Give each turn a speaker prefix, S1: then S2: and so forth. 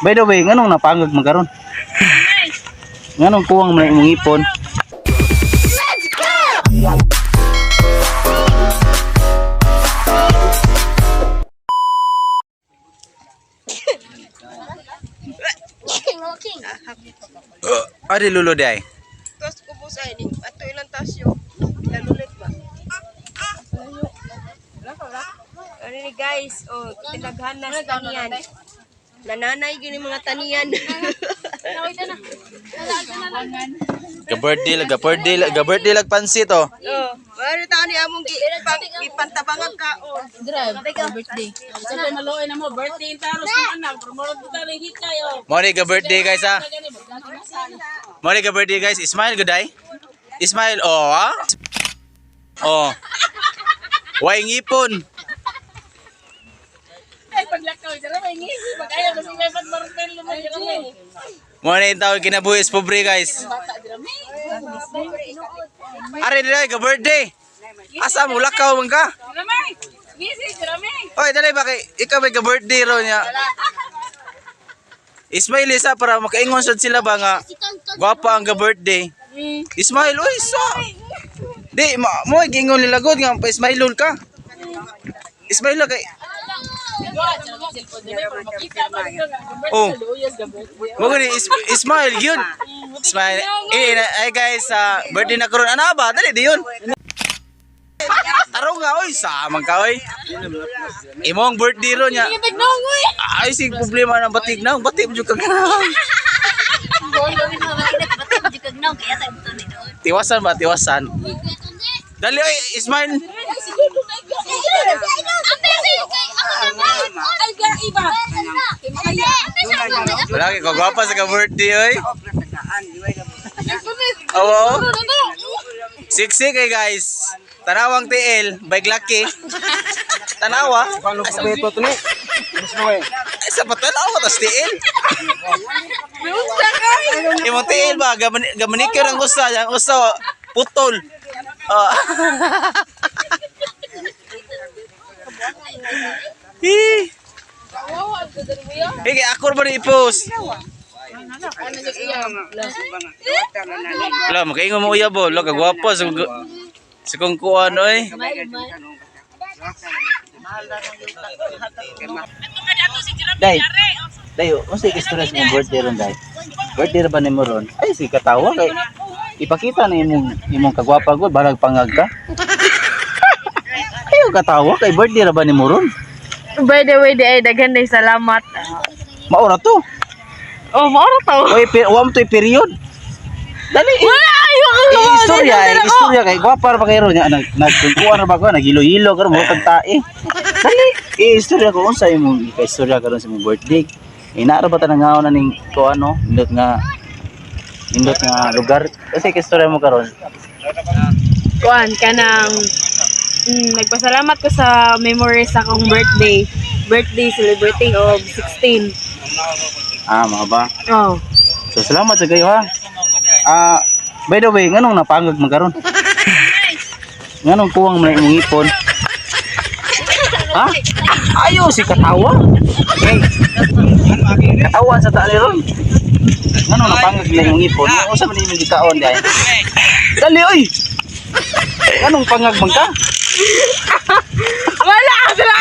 S1: By the way, nganong napangag magaron? Nganong kuwang man imong ipon? Ari lulo day.
S2: Tapos ubos ay ni ato ilang tasyo. Lalulit ba? Ano ni guys, oh, tinaghan na sa taniyan. Nananay gini mga taniyan.
S1: Ga-birthday lag pansit oh.
S2: Oh, mari ta ni among gipantabangag kaon.
S3: Birthday. Sa maluoy na mo birthday taros ng anak, promote ta rin hikay oh.
S1: Mo ni ga-birthday guys ha. Mo ni ga-birthday guys. Smile good day. Smile oh ha. Oh. Way ngipon.
S3: Ay paglakaw dira may ngisi, pag-ayaw kasi may pag-martel mo dira may.
S1: Mo ni tawag kinabuhis pobre guys.
S3: Bata dira may.
S1: Ari dai ga-birthday. Asa mo lakaw man ka?
S3: Dira may. Ngisi dira may.
S1: Oy dali ba kay ikaw may ga-birthday ro niya. Ismail isa para makaingon sad sila ba nga gwapa ang ga-birthday. Ismail oy sa. Di mo gingon nila god nga pa Ismailon ka. Ismail kay oh. Mo gani Ismail yun. Ismail. Ay guys, birthday na karon ana ba? Dali di yun. Tarong nga oy sa man ka oy. Imong birthday ro niya. Ay sig problema ng batig na, batig mo jud ka. Tiwasan ba tiwasan? Dali oy Ismail. Lagi ko gwapa sa ka-birthday oy. Oo. Siksik eh guys. Tanawang TL, bike lucky. Tanawa.
S4: Paano ko beto to ni?
S1: Ay sa patanawa tas TL. Imo TL ba gamanikir ang gusto, ang gusto putol. Hige ako ba ni i-post? Wala, makaingon mo uyab bo. Lo, kagwapo. Sa kung kuhan, oy. Day, dayo, kung sige stress mo birthday ron, day. Birthday ba ni mo ron? Ay, si katawa kay ipakita na imong kagwapa ko, barag pangag ka. Ayaw katawa kay birthday ba ni mo ron?
S2: By the way, di ay daghan day salamat.
S1: Maura to.
S2: Oh, maoro to.
S1: Oy, wam to period. Dali. Istorya kay gwapa pa kay ron nya nagkuan ra ba ko nagilo-hilo karon mo pagtae. Dali. Istorya ko unsa imong istorya karon sa imong birthday. Ina ra ba ta nangaon na ning ko ano, indot nga lugar. Kasi istorya mo karon.
S2: Kuan kanang nagpasalamat ko sa memories sa akong birthday. Birthday celebrating of 16.
S1: Mga ba?
S2: Oh.
S1: So salamat sa kayo ha. By the way, nganong napangag magaron? Nganong kuwang man imong ipon? Ha? Ayo si katawa. Okay. Katawa sa taali ron. Nganong napangag na imong ipon? Unsa man imong gikaon dai? Dali oy. Nganong pangag man ka?
S2: Wala ka sila.